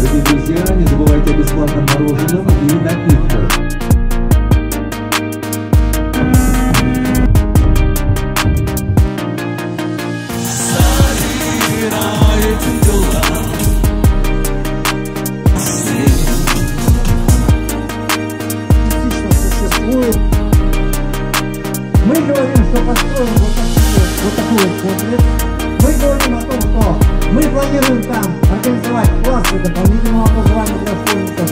Дорогие друзья, не забывайте о бесплатном мороженом и напитках. Мы говорим, что построим вот такой вот комплекс. Мы говорим о том, что мы планируем там организовать классы дополнительного образования для школьников.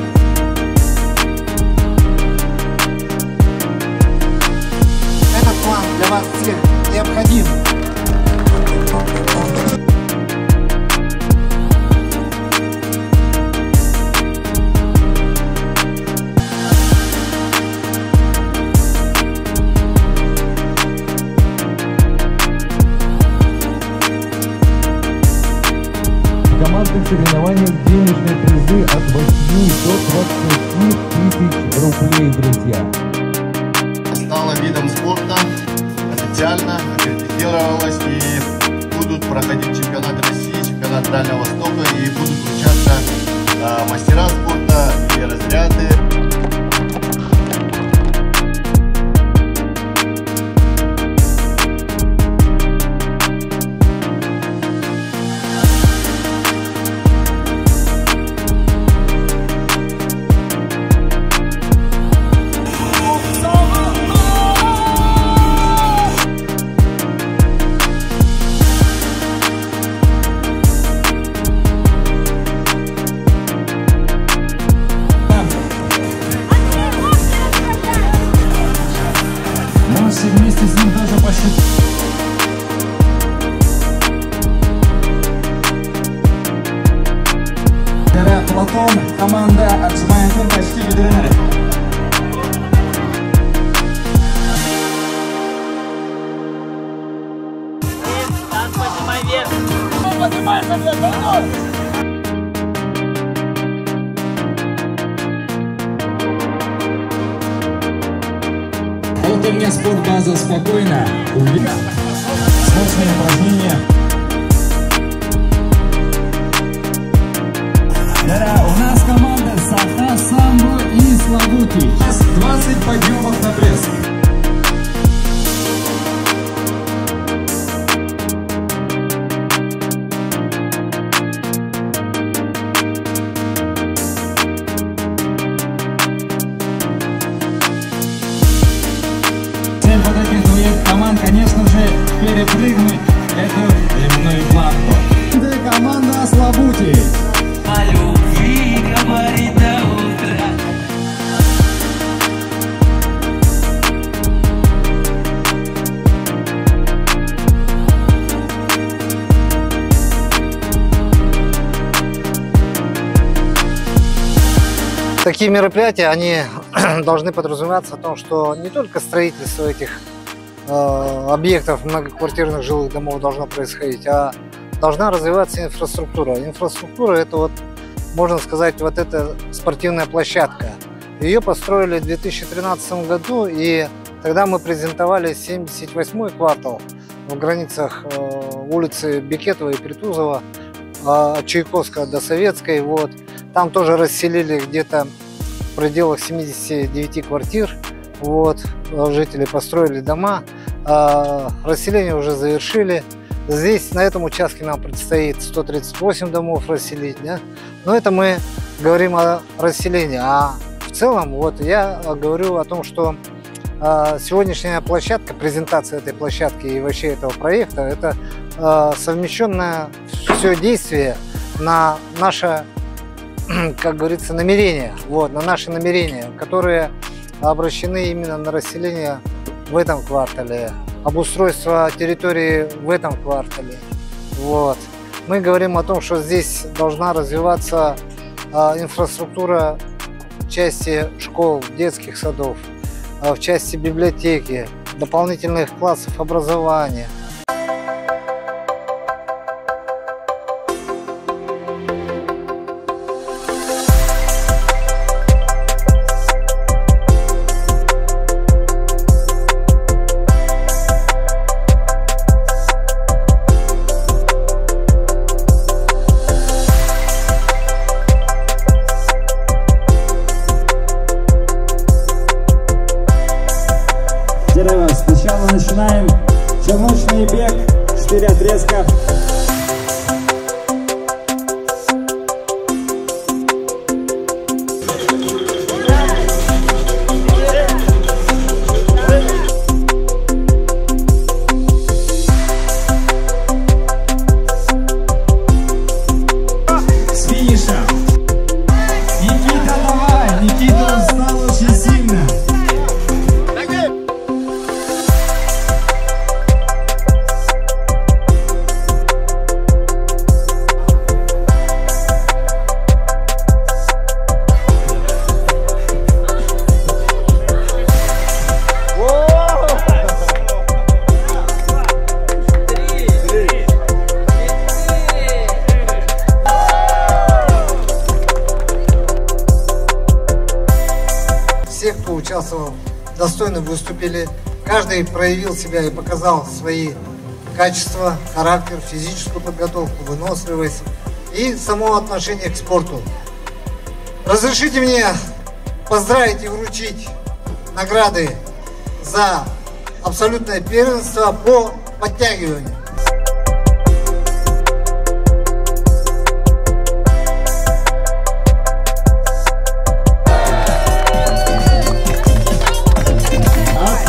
Этот план для вас всех необходим. В командных соревнованиях денежные призы от 8 до 20 тысяч рублей, друзья. Стало видом спорта, официально аккредитировалось, и будут проходить чемпионат России, чемпионат Дальнего Востока, и будут участвовать мастера спорта и разряды. Можете вместе с ним тоже посчитать. Платон, команда отжимает почти ветеринары. Поднимай вверх! Поднимайся вверх! Вот у меня спортбаза спокойно. Сложные упражнения. Да, у нас команда Саха, Самбо и Славути. 20 подъемов на пресс. Цель вот этих двоих команд, конечно же, перепрыгнуть эту земную планку. Это команда Славути. О любви говорит до утра. Такие мероприятия, они должны подразумеваться о том, что не только строительство этих объектов многоквартирных жилых домов должно происходить, а должна развиваться инфраструктура. Инфраструктура — это вот, можно сказать, вот эта спортивная площадка. Ее построили в 2013 году, и тогда мы презентовали 78-й квартал в границах улицы Бекетова и Притузова, от Чайковского до Советской. Вот. Там тоже расселили где-то в пределах 79 квартир. Вот. Жители построили дома. Расселение уже завершили. Здесь, на этом участке, нам предстоит 138 домов расселить. Да? Но это мы говорим о расселении. А в целом, вот я говорю о том, что сегодняшняя площадка, презентация этой площадки и вообще этого проекта, это совмещенное все действие на наше, как говорится, намерение. Вот, на наши намерения, которые обращены именно на расселение в этом квартале, обустройство территории в этом квартале. Вот. Мы говорим о том, что здесь должна развиваться инфраструктура в части школ, детских садов, в части библиотеки, дополнительных классов образования. оплеска. С финиша. Никита, давай! Никита устал очень сильно. Все, кто участвовал, достойно выступили. Каждый проявил себя и показал свои качества, характер, физическую подготовку, выносливость и само отношение к спорту. Разрешите мне поздравить и вручить награды за абсолютное первенство по подтягиванию.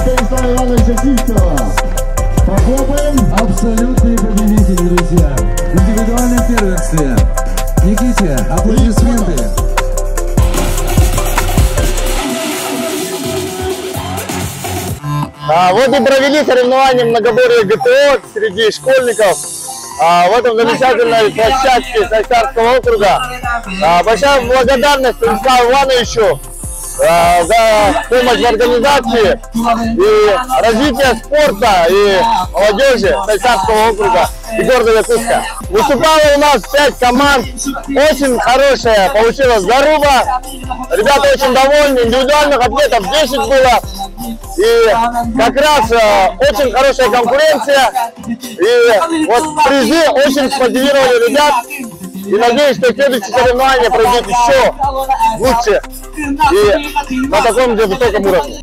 Станислава Ивановича Сивцева. Похлопаем. Абсолютные победители, друзья. В индивидуальном первенстве. Никите, аплодисменты. Вот и провели соревнования многоборье ГТО среди школьников в этом замечательной площадке Сайсарского округа. Большая благодарность Станиславу Ивановичу за помощь в организации и развитии спорта и молодежи Сайсарского округа и города Якутска. Выступало у нас 5 команд, очень хорошая получилась заруба, ребята очень довольны, индивидуальных атлетов 10 было, и как раз очень хорошая конкуренция, и вот призы очень смотивировали ребят, и надеюсь, что следующее соревнование пройдет еще лучше и на таком же высоком уровне.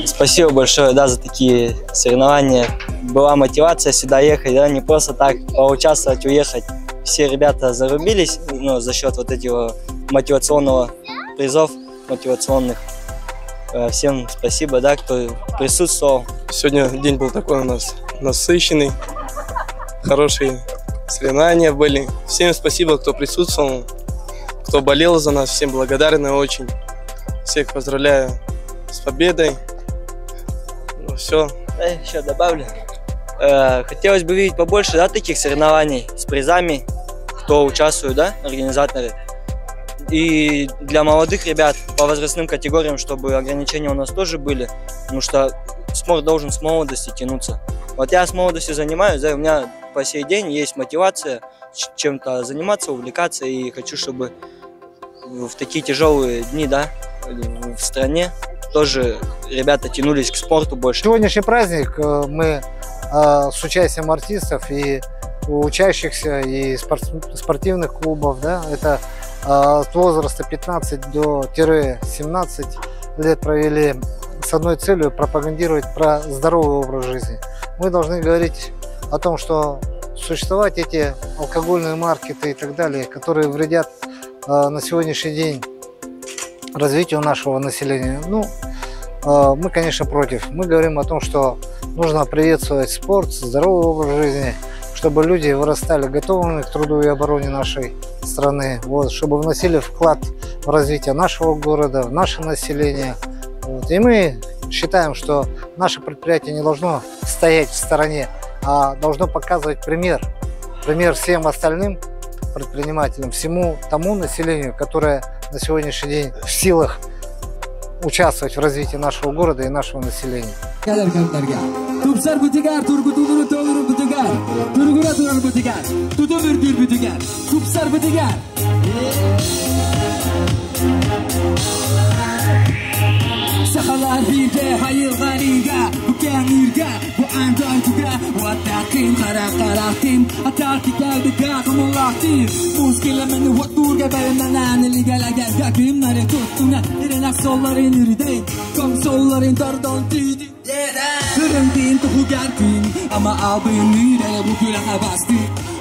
Спасибо большое, да, за такие соревнования. Была мотивация сюда ехать, да, не просто так поучаствовать, уехать. Все ребята зарубились, ну, за счет вот этого мотивационного призов, мотивационных. Всем спасибо, да, кто присутствовал. Сегодня день был такой у нас насыщенный, хорошие соревнования были. Всем спасибо, кто присутствовал, кто болел за нас, всем благодарны очень. Всех поздравляю с победой. Ну все. Да, еще добавлю. Хотелось бы видеть побольше, да, таких соревнований с призами, кто участвует, да, организаторы. И для молодых ребят по возрастным категориям, чтобы ограничения у нас тоже были, потому что спорт должен с молодости тянуться. Вот я с молодостью занимаюсь, да, у меня по сей день есть мотивация чем-то заниматься, увлекаться, и хочу, чтобы в такие тяжелые дни, да, в стране тоже ребята тянулись к спорту больше. Сегодняшний праздник мы с участием артистов и учащихся, и спортивных клубов, да, это от возраста 15 до 17 лет провели с одной целью – пропагандировать про здоровый образ жизни. Мы должны говорить о том, что существовать эти алкогольные маркеты и так далее, которые вредят на сегодняшний день развитию нашего населения. Ну, мы, конечно, против. Мы говорим о том, что нужно приветствовать спорт, здоровый образ жизни, чтобы люди вырастали готовыми к труду и обороне нашей страны, вот, чтобы вносили вклад в развитие нашего города, в наше население. Вот. И мы считаем, что наше предприятие не должно стоять в стороне, а должно показывать пример всем остальным предпринимателям, всему тому населению, которое на сегодняшний день в силах участвовать в развитии нашего города и нашего населения. Sakalar birde hayırlarıyla bu kenirge bu andaytıga Vattakim karakarakim atarki geldi kakımulaktim Muskilemeni vatturga berimden iligelega Gakim nare tuttuna irenak solların irideyn Kom solların dardan tidi Sırındin tuhuga erkin Ama aldığın yürek bu gülaha bastı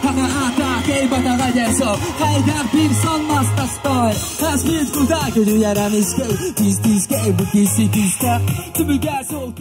Haka ata key batağa derso Haydar bir sonmaz da stoy Hasbit kuda gözü yaramız key Tiz tiz key bu kisi tiz tak Tümü gel sol